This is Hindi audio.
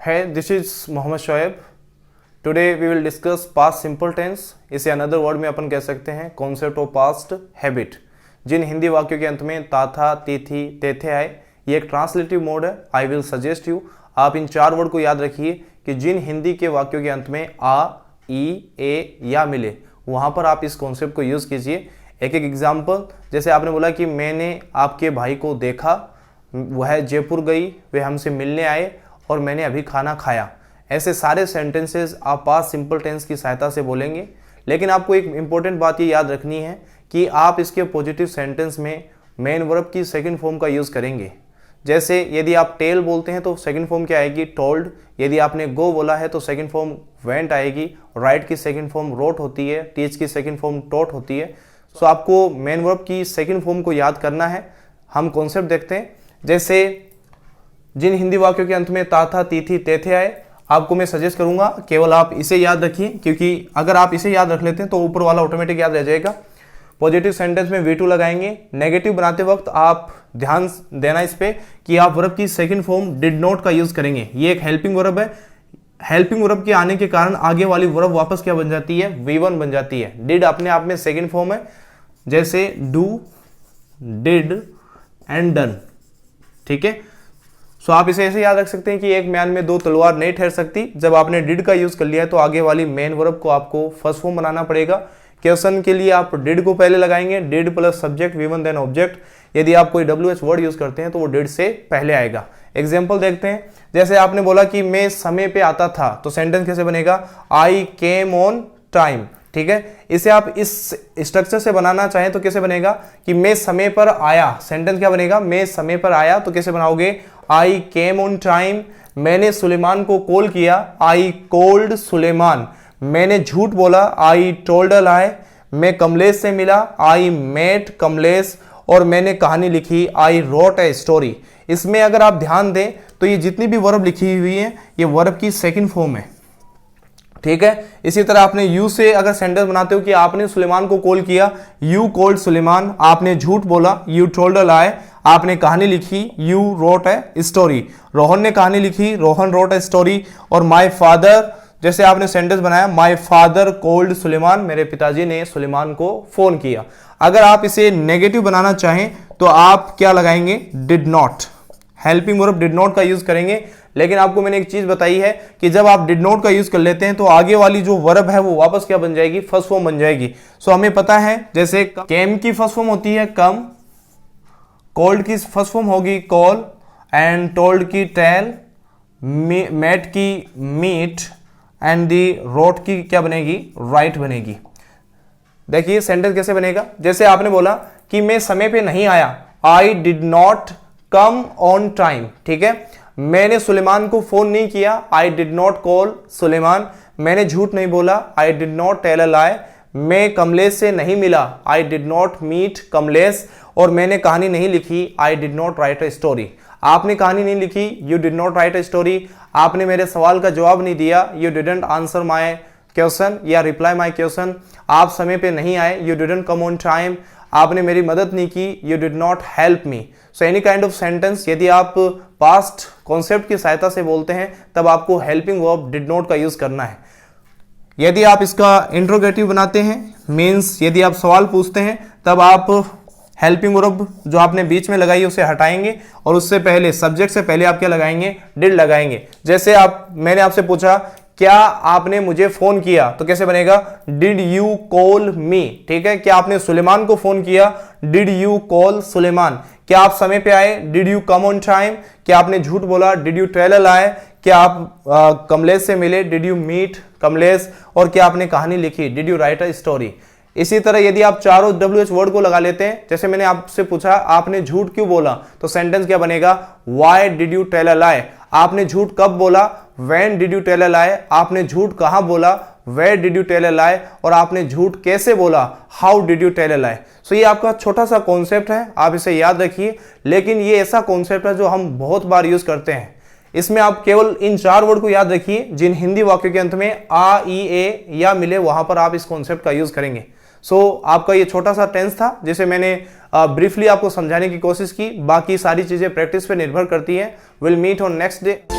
Hey, this is Mohammad Shoaib. Today we will discuss past simple tense. इसे अनदर वर्ड में अपन कह सकते हैं कॉन्सेप्ट ऑफ पास्ट हैबिट। जिन हिंदी वाक्यों के अंत में ता था, ती थी, तेथे आए, ये एक ट्रांसलेटिव मोड है। आई विल सजेस्ट यू आप इन चार वर्ड को याद रखिए कि जिन हिंदी के वाक्यों के अंत में आ, ई, ए या मिले वहाँ पर आप इस कॉन्सेप्ट को यूज़ कीजिए। एक एक एग्जाम्पल, जैसे आपने बोला कि मैंने आपके भाई को देखा, वह जयपुर गई, वे हमसे मिलने आए और मैंने अभी खाना खाया। ऐसे सारे सेंटेंसेस आप पास्ट सिंपल टेंस की सहायता से बोलेंगे। लेकिन आपको एक इंपॉर्टेंट बात ये याद रखनी है कि आप इसके पॉजिटिव सेंटेंस में मेन वर्ब की सेकंड फॉर्म का यूज़ करेंगे। जैसे यदि आप टेल बोलते हैं तो सेकंड फॉर्म क्या आएगी? टोल्ड। यदि आपने गो बोला है तो सेकंड फॉर्म वेंट आएगी। राइट की सेकंड फॉर्म रोट होती है। टीच की सेकंड फॉर्म टॉट होती है। सो आपको मेन वर्ब की सेकंड फॉर्म को याद करना है। हम कॉन्सेप्ट देखते हैं। जैसे जिन हिंदी वाक्यों के अंत में ता था, ती थी, ते थे आए, आपको मैं सजेस्ट करूंगा केवल आप इसे याद रखिए, क्योंकि अगर आप इसे याद रख लेते हैं तो ऊपर वाला ऑटोमेटिक याद रह जाएगा। पॉजिटिव सेंटेंस में V2 लगाएंगे। नेगेटिव बनाते वक्त आप ध्यान देना इस पे कि आप वर्ब की सेकंड फॉर्म डिड नॉट का यूज करेंगे। ये एक हेल्पिंग वर्ब है। हेल्पिंग वर्ब के आने के कारण आगे वाली वर्ब वापस क्या बन जाती है? V1 बन जाती है। डिड अपने आप में सेकंड फॉर्म है, जैसे डू, डिड एंड डन। ठीक है, सो आप इसे ऐसे याद रख सकते हैं कि एक म्यान में दो तलवार नहीं ठहर सकती। जब आपने डिड का यूज कर लिया है तो आगे वाली मेन वर्ब को आपको फर्स्ट फॉर्म बनाना पड़ेगा। क्वेश्चन के लिए आप डिड को पहले लगाएंगे। Did plus subject V1 then object. यदि आप कोई WH वर्ड यूज करते हैं तो वो डिड से पहले आएगा। एग्जाम्पल देखते हैं। जैसे आपने बोला कि मैं समय पे आता था, तो सेंटेंस कैसे बनेगा? आई केम ऑन टाइम। ठीक है, इसे आप इस स्ट्रक्चर से बनाना चाहें तो कैसे बनेगा कि मैं समय पर आया। सेंटेंस क्या बनेगा? मैं समय पर आया, तो कैसे बनाओगे? आई केम ऑन टाइम। मैंने सुलेमान को कॉल किया, आई कॉल्ड सुलेमान। मैंने झूठ बोला, आई टोल्ड अ लाई। मैं कमलेश से मिला, आई मेट कमलेश। और मैंने कहानी लिखी, आई रोट ए स्टोरी। इसमें अगर आप ध्यान दें तो ये जितनी भी वर्ब लिखी हुई है ये वर्ब की सेकंड फॉर्म है। ठीक है, इसी तरह आपने यू से अगर सेंटेंस बनाते हो कि आपने सुलेमान को कॉल किया, यू कॉल्ड सुलेमान। आपने झूठ बोला, यू टोल्ड अ लाई। आपने कहानी लिखी, you wrote a story. Rohan ने कहानी लिखी, रोहन रोट ए स्टोरी। और माय फादर, जैसे आपने सेंटेंस बनाया, माय फादर कॉल्ड सुलेमान। मेरे पिताजी ने सुलेमान को फोन किया। अगर आप इसे नेगेटिव बनाना चाहें तो आप क्या लगाएंगे? Did not. Helping verb did not का यूज करेंगे। लेकिन आपको मैंने एक चीज बताई है कि जब आप डिड नॉट का यूज कर लेते हैं तो आगे वाली जो वर्ब है वो वापस क्या बन जाएगी? फर्स्ट फॉर्म बन जाएगी। सो हमें पता है, जैसे केम की फर्स्ट फॉर्म होती है कम, कॉल्ड की फर्स्ट फॉर्म होगी कॉल, एंड टोल्ड की टेल, मेट की मीट, एंड दी रोट की क्या बनेगी? राइट बनेगी। देखिए सेंटेंस कैसे बनेगा। जैसे आपने बोला कि मैं समय पे नहीं आया, I did not come on time. ठीक है, मैंने सुलेमान को फोन नहीं किया, I did not call Suleman. मैंने झूठ नहीं बोला, I did not tell a lie. मैं कमलेश से नहीं मिला, I did not meet Kamlesh. और मैंने कहानी नहीं लिखी, I did not write a story. आपने कहानी नहीं लिखी, you did not write a story. आपने मेरे सवाल का जवाब नहीं दिया, you didn't answer my question या रिप्लाई माय क्वेश्चन। आप समय पे नहीं आए, you didn't come on time. आपने मेरी मदद नहीं की, you did not help me. So any kind of sentence यदि आप पास्ट कॉन्सेप्ट की सहायता से बोलते हैं तब आपको हेल्पिंग वर्ब डिड नॉट का यूज करना है। यदि आप इसका इंट्रोगेटिव बनाते हैं, मीन्स यदि आप सवाल पूछते हैं, तब आप हेल्पिंग वर्ब जो आपने बीच में लगाई उसे हटाएंगे और उससे पहले सब्जेक्ट से पहले आप क्या लगाएंगे? डिड लगाएंगे। जैसे मैंने आपसे पूछा क्या आपने मुझे फोन किया, तो कैसे बनेगा? Did you call me. ठीक है, क्या आपने सुलेमान को फोन किया? Did you call Suleman. क्या आप समय पे आए? Did you come on time. क्या आपने झूठ बोला? Did you tell a lie. क्या आप कमलेश से मिले? Did you meet Kamlesh. और क्या आपने कहानी लिखी? Did you write a story. इसी तरह यदि आप चारों WH वर्ड को लगा लेते हैं, जैसे मैंने आपसे पूछा आपने झूठ क्यों बोला, तो सेंटेंस क्या बनेगा? Why did you tell a lie. आपने झूठ कब बोला? When did you tell a lie. आपने झूठ कहां बोला? Where did you tell a lie. और आपने झूठ कैसे बोला? How did you tell a lie. So ये आपका छोटा सा कॉन्सेप्ट है, आप इसे याद रखिए। लेकिन ये ऐसा कॉन्सेप्ट है जो हम बहुत बार यूज करते हैं। इसमें आप केवल इन चार वर्ड को याद रखिए जिन हिंदी वाक्यों के अंत में आ, ई, ए या मिले, वहां पर आप इस कॉन्सेप्ट का यूज करेंगे। आपका ये छोटा सा टेंस था जिसे मैंने ब्रीफली आपको समझाने की कोशिश की। बाकी सारी चीजें प्रैक्टिस पे निर्भर करती हैं। Will meet on next day.